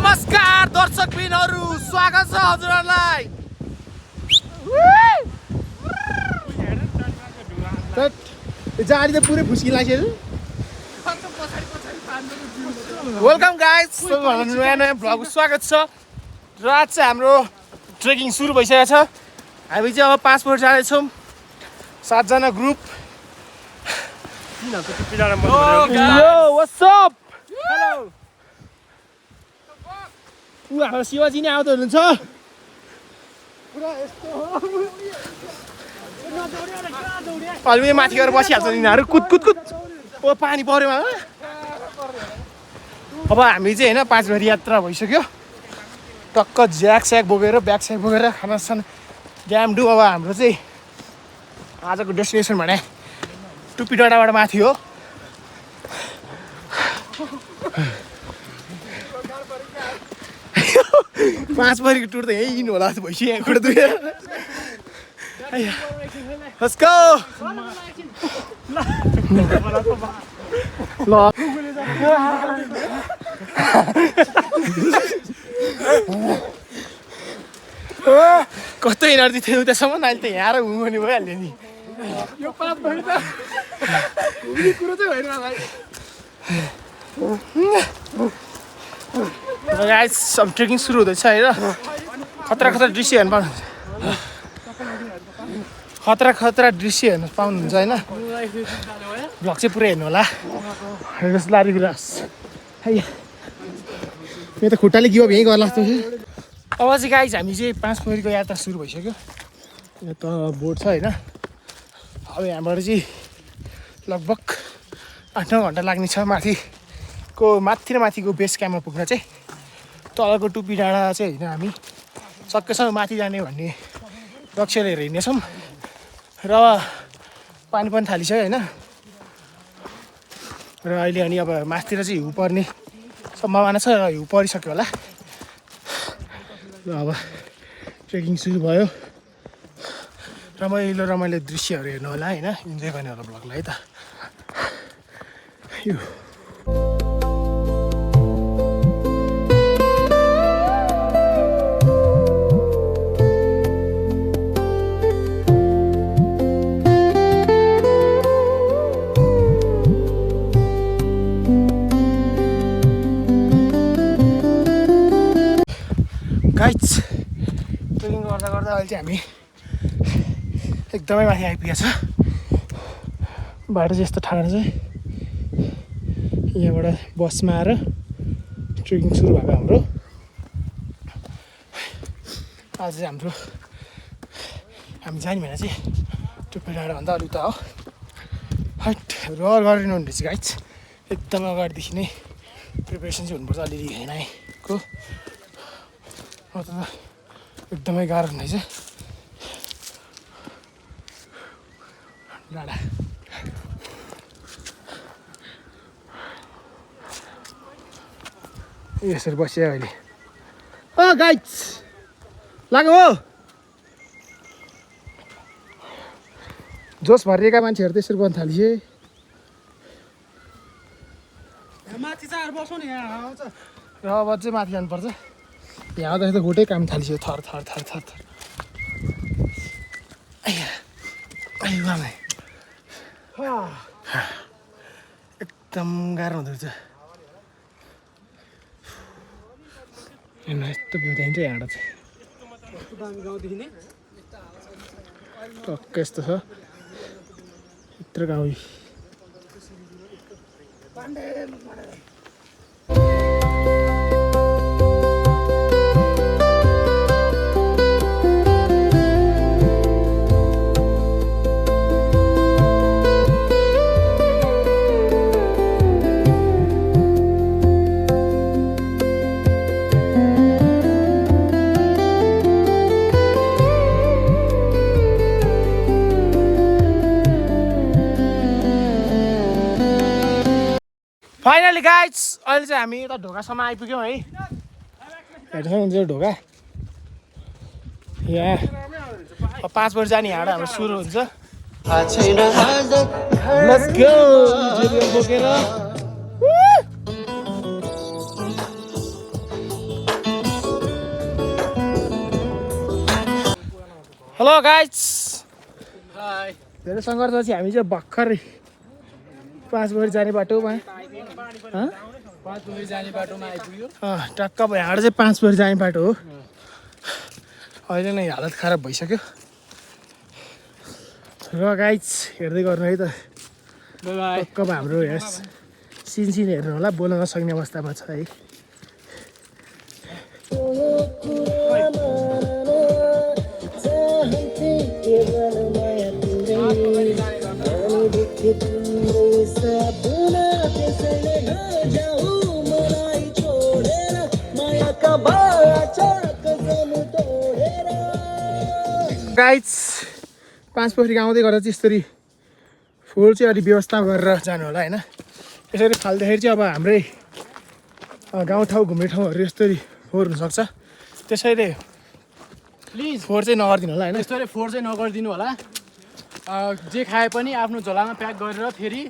नमस्कार दर्शकबिनहरु, स्वागत छ हजुरहरुलाई। जाडी त पुरै फुस्की लाग्यो। वेलकम गाइज, नयाँ नयाँ भ्लग स्वागत छ। र आज चाहिँ हाम्रो ट्रेकिङ सुरु भइसकेको छ। हामी चाहिँ अब 5 बजे जाँदैछौँ, 7 जना group. Yo what's up, hello. हाम्रो शिवाजी नै आउँदै हुनुहुन्छ। अलि माथि गएर बसिहाल्छ यिनीहरू, कुद कुद कुद। ओ पानी पऱ्यो। अब हामी चाहिँ होइन 5 बजे यात्रा भइसक्यो। टक्क ज्याक स्याक बोकेर ब्याग स्याक बोकेर खानासाना ड्याम डु। अब हाम्रो चाहिँ आजको डेस्टिनेसन भने टुप्पी डाँडाबाट माथि हो। पाँच बजेको टुर त यहीँ हिँड्नु होला भइसक्यो। यहाँबाट दुखेर लेट्स गो। ल कस्तो एनर्जी थियो उतासम्म, अहिले त यहाँ र घुम्ने भइहाल्यो नि। यो 5 बजे त घुम्ने कुरो चाहिँ होइन भाइ। गाइस अब ट्रेकिङ सुरु हुँदैछ है र खतरा खतरा दृश्य हेर्नु पाउनुहुन्छ। खतरा खतरा दृश्य हेर्नु पाउनुहुन्छ होइन। भ्लग चाहिँ पुरै हेर्नु होला। लारी गुराँस है, यो त खुट्टाले गिभ अप यहीँ गर्ला जस्तो छ। अब चाहिँ गाइस हामी चाहिँ 5 बजेको यात्रा सुरु भइसक्यो। यो त बोट छ होइन। अब यहाँबाट चाहिँ लगभग 8-9 घन्टा लाग्ने छ माथिको र माथिको बेस क्याम्पमा पुग्न चाहिँ। तलको टुप्पी डाँडा चाहिँ होइन, हामी सकेसम्म माथि जाने भन्ने लक्ष्य लिएर हिँड्नेछौँ। र पानी पनि थालिसक्यो होइन। र अहिले अनि अब माथितिर चाहिँ हिउँ पर्ने सम्भावना छ र हिउँ परिसक्यो होला। र अब ट्रेकिङ सुरु भयो। रमाइलो दृश्यहरू हेर्नु होला होइन, इन्जोय गर्ने होला भ्लगलाई त। यो गाइस ट्रेकिङ गर्दा गर्दा अहिले चाहिँ हामी एकदमै माथि आइपुगेको छ। बाटो चाहिँ यस्तो ठाडो चाहिँ यहाँबाट बसमा आएर ट्रेकिङ सुरु भएको हाम्रो। आज चाहिँ हामी जाने भने चाहिँ टुप्पी डाँडाभन्दा अलिक उता हो। हट रहर गरिनु रहेछ गाइस, एकदमै अगाडिदेखि नै प्रिपेरेसन चाहिँ हुनुपर्छ अलिअलि हिँडाइको। एकदमै गाह्रो हुँदैछ डाँडा। यसरी बसियो अहिले। ओ गाइस लाग्यो हो। जोस भरिएका मान्छेहरू त्यसरी बन्न थालिए। माथि चाहिँ बसौँ नि, यहाँ आउँछ। र अब चाहिँ माथि जानुपर्छ। यहाँ आउँदाखेरि त खुट्टै काम थालिसक्यो, थर थर थर थर थर। एकदम गाह्रो हुँदो रहेछ। यस्तो भ्यू देखिन्छ यहाँबाट चाहिँ। टक्क यस्तो छ यत्रो गाउँ। फाइनली गाइस अहिले चाहिँ हामी यता ढोकासम्म आइपुग्यौँ है। हेर्नु सक्नुहुन्छ ढोका यहाँ। 5 बजे जाने यहाँबाट हाम्रो सुरु हुन्छ। Let's go! जेरियो बोकेर हेलो गाइस हाय धेरै सङ्घर्षपछि हामी चाहिँ भर्खरै 5 बजी जाने बाटोमा 5 बजी जाने बाटोमा आइपुग्यो टक्क अब यहाँबाट चाहिँ 5 बजी जाने बाटो हो अहिले नै हालत खराब भइसक्यो र गाइस हेर्दै गर्नु है त बाइ बाइ टक्क अब हाम्रो यस सिन हेर्नु होला बोल्न नसक्ने अवस्थामा छ है गाइस 5 पोखरी आउँदै गर्दा चाहिँ यसरी फोहोर चाहिँ अलिक व्यवस्था गरेर जानु होला होइन यसरी फाल्दाखेरि चाहिँ अब हाम्रै गाउँठाउँ घुम्ने ठाउँहरू यस्तरी फोहोर हुनसक्छ त्यसैले प्लिज फोहोर चाहिँ नगरिदिनु होला होइन यस्तोले फोहोर चाहिँ नगरिदिनु होला जे खाए पनि आफ्नो झोलामा प्याक गरेर फेरि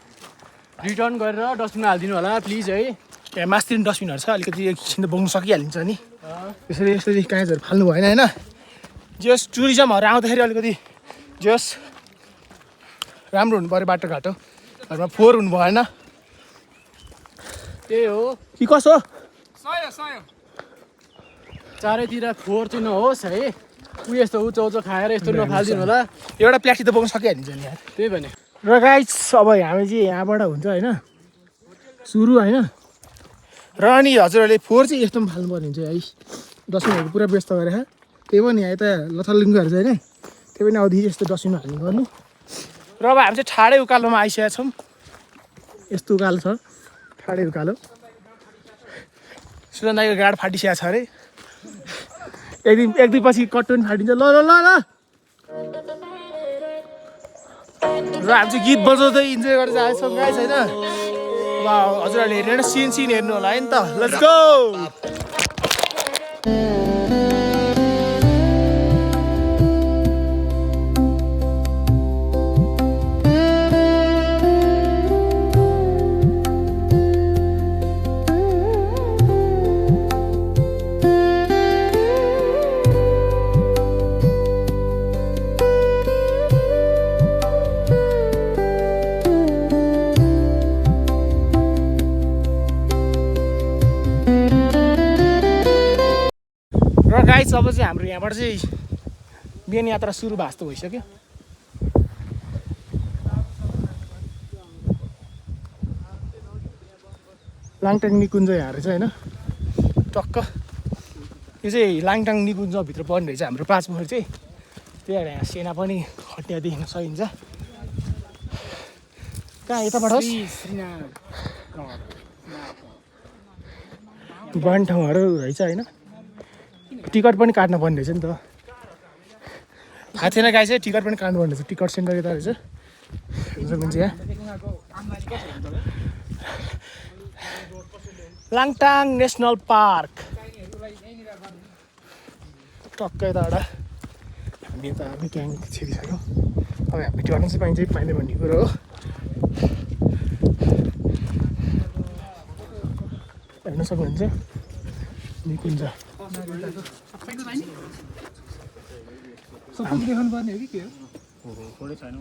रिटर्न गरेर डस्टबिनमा हालिदिनु होला प्लिज है यहाँ मास्तिर डस्टबिनहरू छ अलिकति एकछिन त बोक्नु सकिहालिन्छ नि यसरी यसरी कागजहरू फाल्नु भएन होइन जस टुरिज्महरू आउँदाखेरि अलिकति जस राम्रो हुनु पऱ्यो बाटोघाटोहरूमा फोहोर हुनु भएन त्यही हो कि कसो चारैतिर फोहोर चाहिँ नहोस् है यस्तो उचाउचो खाएर यस्तो नफालिदिनु होला एउटा प्लास्टिक त बोक्नु सकिहालिन्छ नि यार त्यही भने र गाइस अब हामी चाहिँ यहाँबाट हुन्छ होइन सुरु होइन र अनि हजुरहरूले फोहोर चाहिँ यस्तो पनि फाल्नुपर्ने हुन्छ है डस्टबिनहरू पुरा व्यस्त गरेर त्यही पनि यहाँ यता लथलिङ्गहरू चाहिँ होइन त्यही पनि अवधि यस्तो डस्टबिनमा हाल्ने गर्नु र अब हामी चाहिँ ठाडै उकालोमा आइसकेका छौँ यस्तो उकालो छ ठाडै उकालो सुजन दाइको गाड फाटिसकेको छ अरे एक दुई पछि कट्टो पनि फाटिन्छ ल ल ल ल र हामी चाहिँ गीत बजाउँदै इन्जोय गरेर आएछौँ गाइस होइन अब हजुरहरूले हेरेर सिन हेर्नु होला है नि त लेट्स गो गाइस अब चाहिँ हाम्रो यहाँबाट चाहिँ मेन यात्रा सुरु भएको जस्तो भइसक्यो लाङटाङ निकुञ्ज यहाँ रहेछ होइन टक्क यो चाहिँ लाङटाङ निकुञ्जभित्र पर्ने रहेछ हाम्रो 5 पोखरी चाहिँ त्यही भएर यहाँ सेना पनि खटिया देख्न सकिन्छ कहाँ यताबाट बन ठाउँहरू रहेछ होइन टिकट पनि काट्नु पर्ने रहेछ नि त थाहा थिएन गाई चाहिँ टिकट पनि काट्नुपर्ने रहेछ टिकट सेन्टर यता रहेछ मान्छे यहाँ लाङटाङ नेसनल पार्क टक्क यताबाट हामी त हामी क्याङ छिरिसक्यौँ अब हामी टिकट चाहिँ पाइन्छ कि पाइँदैन भन्ने कुरो हो हेर्न सक्नुहुन्छ निकुञ्ज सबै देखाउनु पर्ने हो कि के हो थोरै छैन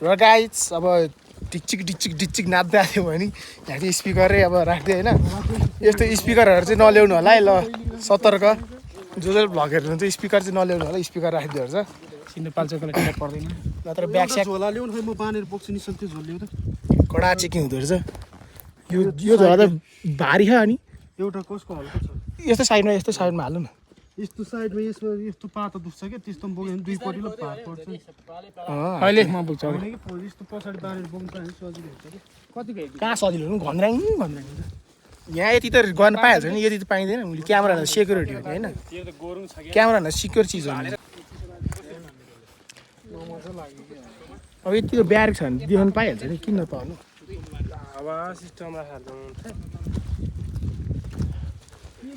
र गाइस अब डिचिक नाच्दै आयो भने यहाँ चाहिँ स्पिकरै अब राख्दै होइन यस्तो स्पिकरहरू चाहिँ नल्याउनु होला है ल सतर्क जो भ्लगहरू हुन्छ स्पिकर चाहिँ नल्याउनु होला स्पिकर राखिदियो रहेछ नेपाल चौकले टिकट पर्दैन नत्र ब्याग स्याग झोला ल्याउनु खै म बानेर बोक्छु नि त्यो झोल ल्याउ त कडा चेकिङ हुँदो रहेछ यो झोला त भारी छ अनि एउटा कसको हल्का छ यस्तो साइडमा हाल्नु न यस्तो साइडमा यसमा यस्तो पातो दुख्छ क्या त्यस्तो बोक्यो भने दुईपट्टिलो भार पर्छ अहिले म बुझ्छु यस्तो पछाडि बानेर बोक्नु पायो सजिलो हुन्छ कि कतिको कहाँ सजिलो हुनु घन्द्राङ यहाँ यति त गर्न पाइहाल्छ नि यति त पाइँदैन उसले क्यामेरा सेक्युरिटी हो होइन क्यामेरा सिक्योर चिज हो अब यति त ब्यारेक छ भने देखाउनु पाइहाल्छ नि किन नपाउनु अब सिस्टममा हाल्नु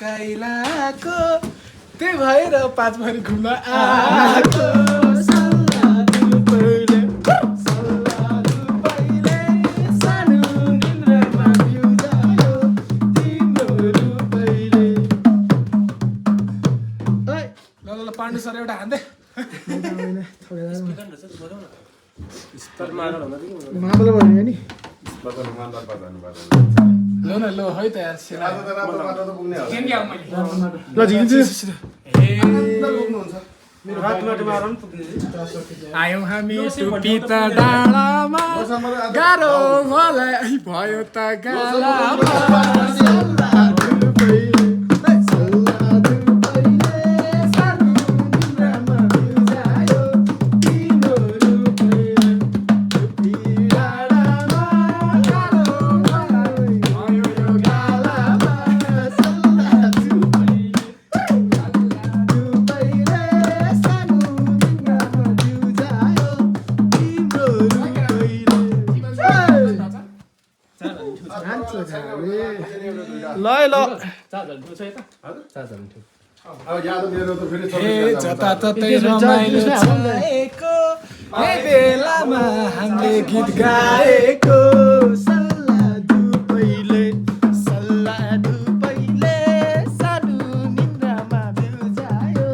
काइलाको त्यही भएर 5 भरि घुम्न आएको पाण्डु सर एउटा हान्दै मामला भन्यो नि लो न लो है त यार ल झिकिन्छु आयौँ हामी टुपी त डाँडामा गाह्रो मलाई भयो त गालामा जताततै रमाइलो छाएको बेलामा हामीले गीत गाएको सल्लाह दुपैले सानो निन्द्रामा बिउजायो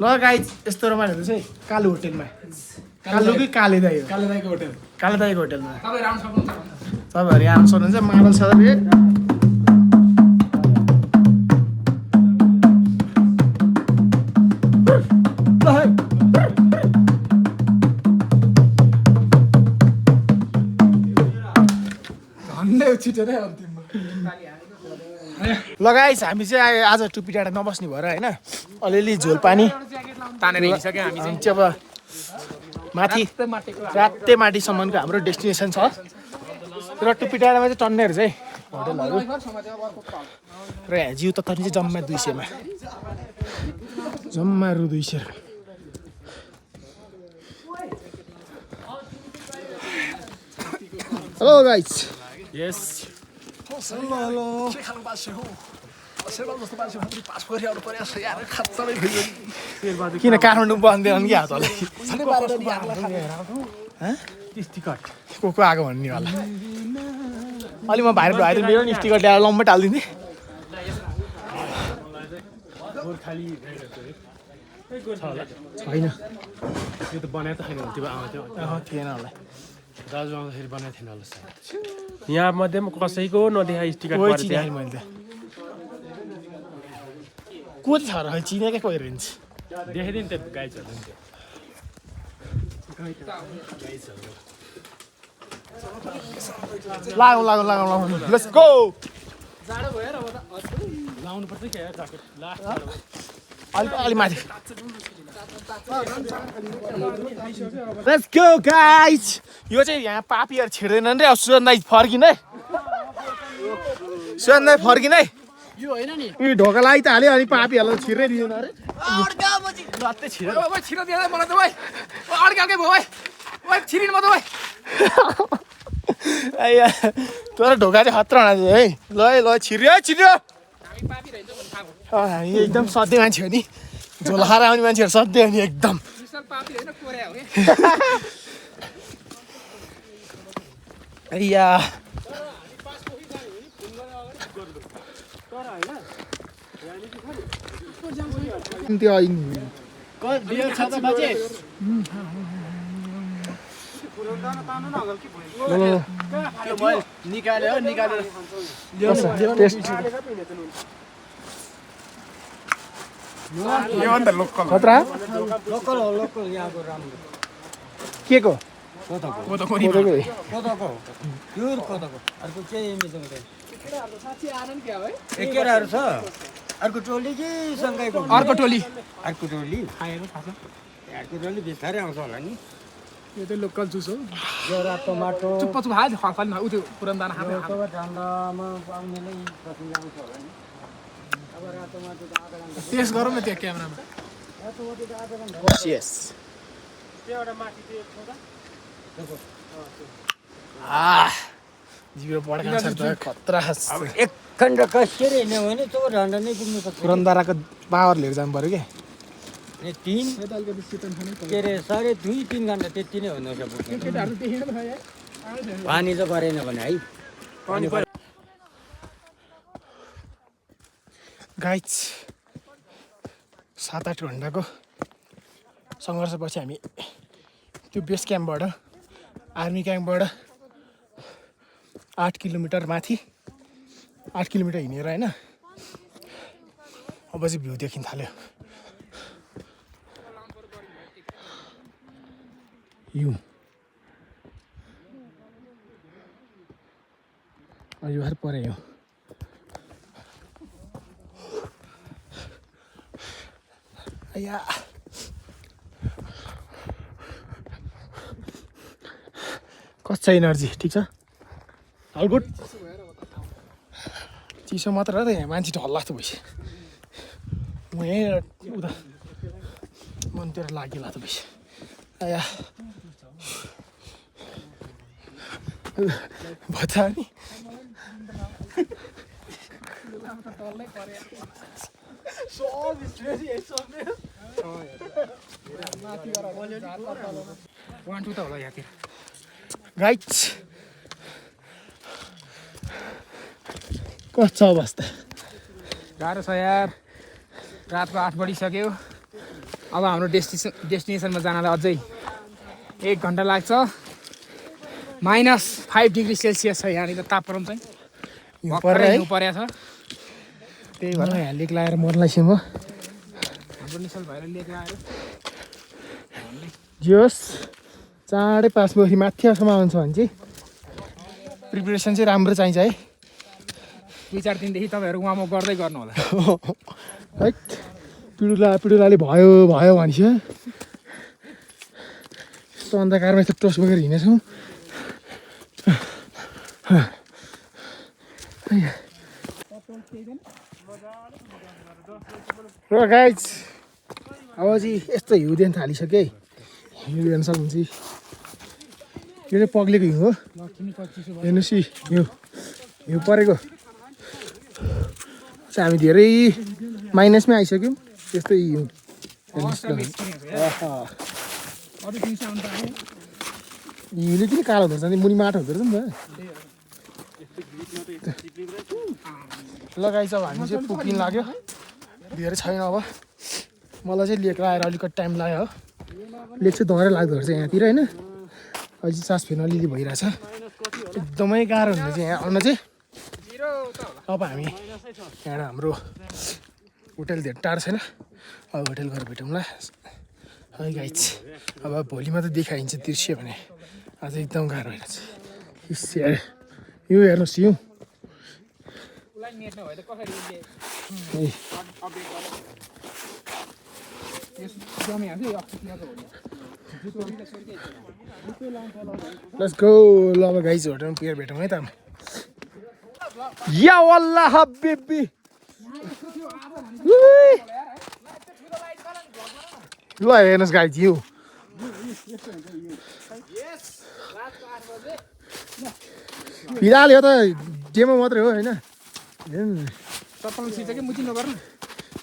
ल गाइज यस्तो रमाइलो हुन्छ है कालो होटेलमा कालो कि काले दाई हो काले दाईको होटेल काले दाईको होटेलमा तपाईँहरू आउनु सक्नुहुन्छ माडल छ लगाइस हामी चाहिँ आज टुपी डाँडा नबस्ने भएर होइन अलिअलि झोल पानी तानेर हिँडिसक्यो हामी चाहिँ अब माथि राते माटीसम्मको हाम्रो डेस्टिनेसन छ र टुपी डाँडामा चाहिँ टन्नेहरू चाहिँ होटलहरू र यहाँ जिउ त तर्ने चाहिँ जम्मा 200 मा जम्मा रु 200 हेलो गाइस यस हेलो के खानु पाछे हो सेरबाल जस्तो पाछे हामी पास गरि आउनु पर्यो यार खत्तमै भयो किन काठमाडौँ बन्दैन कि हातले सबै बारेर नि ह टिकट को आएको भन्ने होला अलि म भाइरल भयो मेरो नि टिकट ल्याएर लम्बा टाल्दिन्थे छैन यो त बनाएको छैन त्यो आउँथ्यो थिएन होला दाजु आउँदाखेरि बनाएको थिएन होला सायद यहाँ मध्येमा कसैको नदेखा टिकट मैले त को छ र चिनेकै कोही रहेछ देखाइदियो नि त गाइजहरू लागौ लेट्स गो जाडो भयो र लाउनु पर्छ क्या ज्याकेट लास्ट अलि माथि लेट्स गो गाइज यो चाहिँ यहाँ पापीहरू छिर्दैनन् रे अब सुजन दाइ फर्किन है सुजन दाइ फर्किन है यो होइन नि यो ढोका लागि त हाल्यो अनि पापीहरूलाई छिर्दै दिँदैन अरे लत्तै छिर छिर दिँदा मलाई त भाइ अड्काकै भयो भाइ छिरिन म त भाइ आइया तर ढोका चाहिँ खतरा हुना है ल छिर्यो हामी एकदम सधैँ मान्छे हो नि झोला खाएर आउने मान्छेहरू सधैँ हो नि एकदम आइया खतरा के को केराहरू छ अर्को टोली कि सँगैको अर्को टोली अर्को टोली बिस्तारै आउँछ होला नि यो चाहिँ लोकल जुस हो जरा टमाटो चुप्प हाल्यो खलफल उ त्यो पुरानो दाना खाँदै ठन्डामा पाउनेले कति आउँछ होला नि अब रातो माटो त आधा टेस्ट गरौँ न त्यहाँ क्यामेरामा यस जिरो पड्का छ त खतरा एक खण्ड कसिएर हिँड्यो भने तो ढन्डा नै पुग्नु सक्छ पुरनदाराको पावर लिएर जानु पर्यो अनि 3 के अरे 2.5 3 घन्टा त्यति नै हुनु सक्छ पानी त परेन भने है पानी गाइज 7-8 घन्टाको सङ्घर्षपछि हामी त्यो बेस क्याम्पबाट आर्मी क्याम्पबाट 8 किलोमिटर माथि 8 किलोमिटर हिँडेर होइन अब चाहिँ भ्यू देखिन थाल्यो यो भएर परे यो या कच्चा एनर्जी ठिक छ अल गुड चिसो मात्र हो त यहाँ मान्छे ढल्ला जस्तो भइसक्यो म यहीँ उता मनतिर लागिला त भइसक्यो या बच्चा नि गाइज कस्तो अवस्था गाह्रो छ यार रातको 8 बजिसक्यो अब हाम्रो डेस्टिनेसनमा जानलाई अझै 1 घन्टा लाग्छ -5 डिग्री सेल्सियस छ यहाँनिर तापक्रम चाहिँ परेको छ त्यही भएर यहाँ लेक लगाएर मर्लाई सिम हो हाम्रो निशल भएर लेक लगाएर जियोस् चाँडै 5 बजी माथिसम्म आउँछ भने चाहिँ प्रिपरेसन चाहिँ राम्रो चाहिन्छ है 2-4 दिनदेखि तपाईँहरू उहाँ म गर्दै गर्नु होला है पिडुलाले भयो भनिस यस्तो अन्धकारमा यस्तो टोस बोकेर हिँडेछौँ र गाइज अब चाहिँ यस्तो हिउँ दिन थालिसक्यो है हिउँ हेर्न सक्नुहुन्छ यो चाहिँ पग्लेको हिउँ हो हेर्नुहोस् हिउँ परेको हामी धेरै माइनसमै आइसक्यौँ त्यस्तै हिउँ हिउँले किन कालो हुँदो रहेछ नि मुनि माटो हुँदो रहेछ नि त लगाइछ अब हामी चाहिँ पुग्न लाग्यो धेरै छैन अब मलाई चाहिँ लिएको आएर अलिकति टाइम लाग्यो हो लेक चाहिँ धरै लाग्दो रहेछ यहाँतिर होइन अझै सास फेर्न अलिअलि भइरहेछ एकदमै गाह्रो हुन्छ चाहिँ यहाँ आउन चाहिँ अब हामी यहाँ हाम्रो होटेल धेरै टाढो छैन अब होटेल गएर भेटौँला है गाइज अब भोलिमा त देखाइन्छ दृश्य भने आज एकदम गाह्रो भइरहेछ यो हेर्नुहोस् यो लेट्स गो ल अब गाइज होटेलमा पुगेर भेटौँ है त या वल्ला हबिबी ल हेर्नुहोस् गाइज यो फिलहाल यो त डेमो मात्रै हो होइन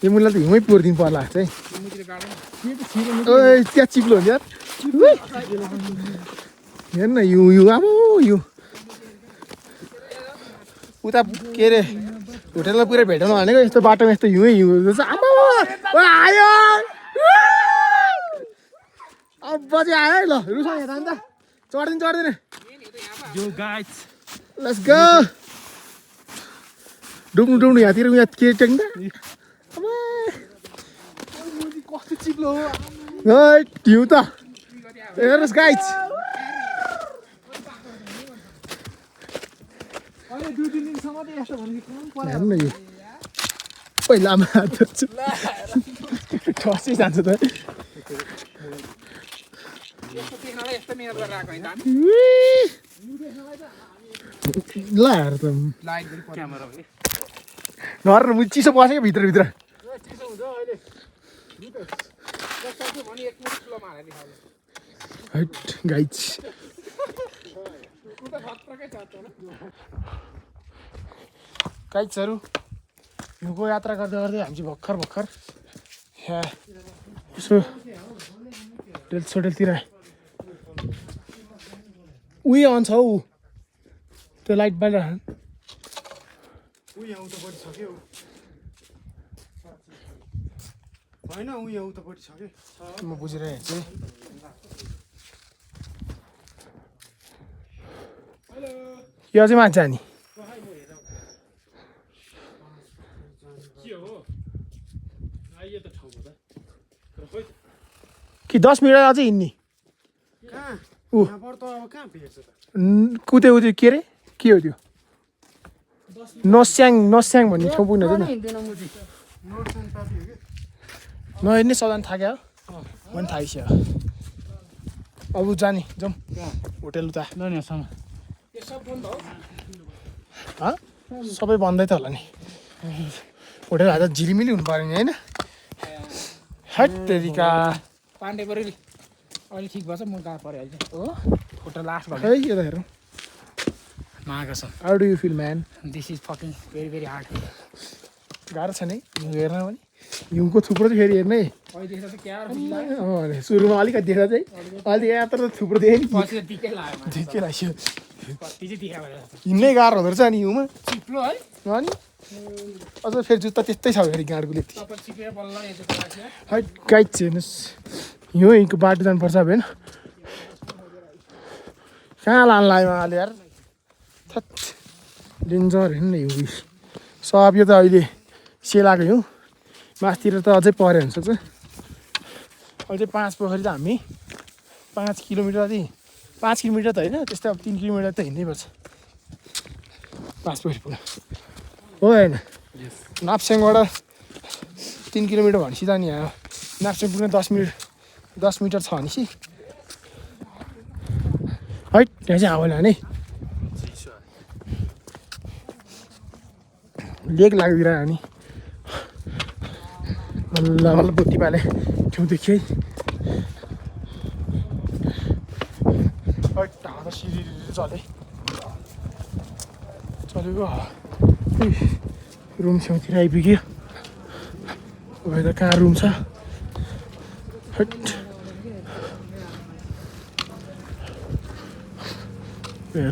यो मुला त हिउँमै पुर्दिनु पर्ला चाहिँ त्यहाँ चिप्लो हुन्छ यार हेर्न हिउँ आमो हिउँ उता के अरे होटेलमा पुरै भेटाउनु भनेको यस्तो बाटोमा यस्तो हिउँ आमा आयो अब चाहिँ आयो है ल रुस यहाँ जान्छ चढ्दैन लेट्स गो डुब्नु यहाँतिर उहाँ के टेक्दा कस्तो चिप्लो हिउँ त हेर्नुहोस् गाइज हेर्नु यो पहिला ठसै जान्छ त ल हेर त नर चिसो बसेको भित्र गाइज गाइजहरू हिउँको यात्रा गर्दै गर्दै हामी चाहिँ भर्खर यहाँ यसो होटेलतिर उयो आउँछ हौ त्यो लाइट बालेर उयो उतापट्टि छ के होइन उयो उतापट्टि छ कि म बुझिरहेको छु यो चाहिँ मान्छे नि कि 10 मिनट अझै हिँड्ने यहाँबाट त अब कहाँ भेट्छ त कुदे उयो के अरे के हो त्यो नस्याङ भन्ने ठाउँ पुग्नु हुन्छ नि नहेर्ने सदन थाक्यो पनि थाकिसक्यो अब जाने जाउँ होटेल उता सबै बन्दै त होला नि होटेल हात झिलिमिली हुनु पऱ्यो नि होइन हट तेरिका पाण्डे पऱ्यो अहिले ठिक भएछ म गएको पऱ्यो अहिले हो फोटो लास्ट भयो है यो त हेरौँ मागेको छ how do you feel man this is fucking very very hard गाह्रो छ नि हिउँ हेर्न पनि हिउँको थुप्रो चाहिँ फेरि हेर्ने अहिले त क्या सुरुमा अलिकति देख्दा चाहिँ अहिले यात्रा त थुप्रो देखेँ नि पछि त दिक्कै लाग्यो ठिकै लाग्यो कति चाहिँ देखा भयो हिँड्नै गाह्रो हुँदो रहेछ नि हिउँमा चिप्लो है अनि अझ फेरि जुत्ता त्यस्तै छ फेरि गाडको लेख्थेँ तपाईँ चिपेर बल्ल यस्तो लाग्छ है गाइड चाहिँ हेर्नुहोस् हिउँको बाटो जानुपर्छ अब होइन कहाँ लानु लाग्यो उहाँले यार थत डेन्जर हेर्नु न हिउँ सब यो त अहिले सेलाको हिउँ मासतिर त अझै पऱ्यो हुनसक्छ अझै 5 पोखरी त हामी 5 किलोमिटर अझै 5 किलोमिटर त होइन त्यस्तै अब 3 किलोमिटर त हिँड्नै पर्छ 5 पोखरी पुग्न हो होइन नाप्स्याङबाट 3 किलोमिटर भनेपछि त नि यहाँ नाप्स्याङ पुग्न 10 मिटर छ भनेपछि है त्यहाँ चाहिँ हावा लाने लेक लाग्दिएर हामी बल्ल बल्ल बुट्टी पाले ठाउँदेखि है ढाँदा सिरी चलेको रुम छेउतिर आइपुग्यो अब त कहाँ रुम छ हट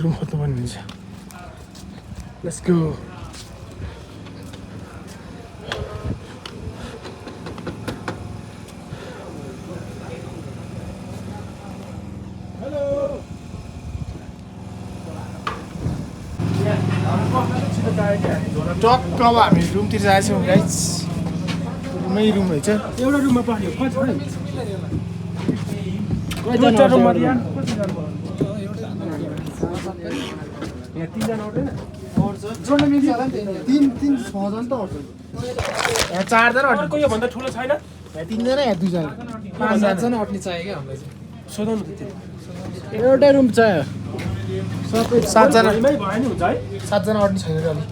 रुम खोज्नुपर्ने हुन्छ लेट्स गो टक्क अब हामी रुमतिर जाएछौँ गाइज रुमै रुम रहेछ एउटा रुममा पानी हो दुईवटा रुममा यहाँ 3जना अट्दैन जोड्न मिल्छ होला नि 6जना त अट्छ यहाँ 4जना अर्को योभन्दा ठुलो छैन यहाँ 3जना यहाँ 2जना 5-7जना अट्ने चाहियो क्या हामीलाई चाहिँ सोधाउनु त त्यो एउटै रुम चाहियो 7जना भइमै भयो नि हुन्छ है 7जना अट्ने छैन अरे अलि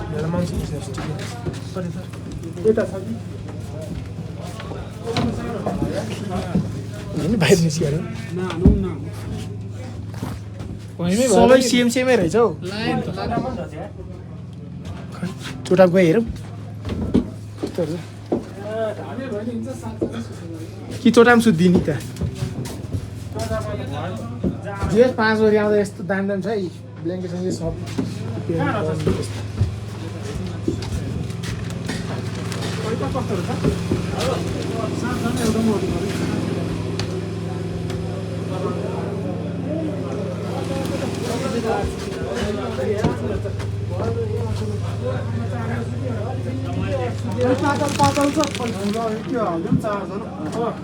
मेरो मान्छे यता छ कि बाहिर निस्किहाल्यो भइमै सबै सेमै रहेछ हौ चोटा गयो हेरौँ कि चोटामा सुत्दिने त जे 5 बजी आउँदा यस्तो दाम छ है ब्ल्याङ्केट सब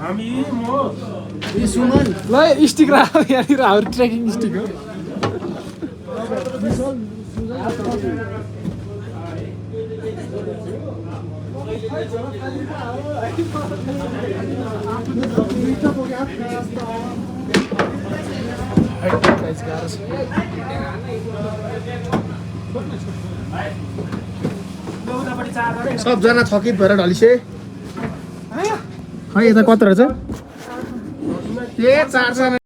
हामी म ल स्टिक राख यहाँनिर हाम्रो ट्रेकिङ स्टिक हो सबजना थकित भएर ढलिसे है यता कत्रो रहेछ ए 4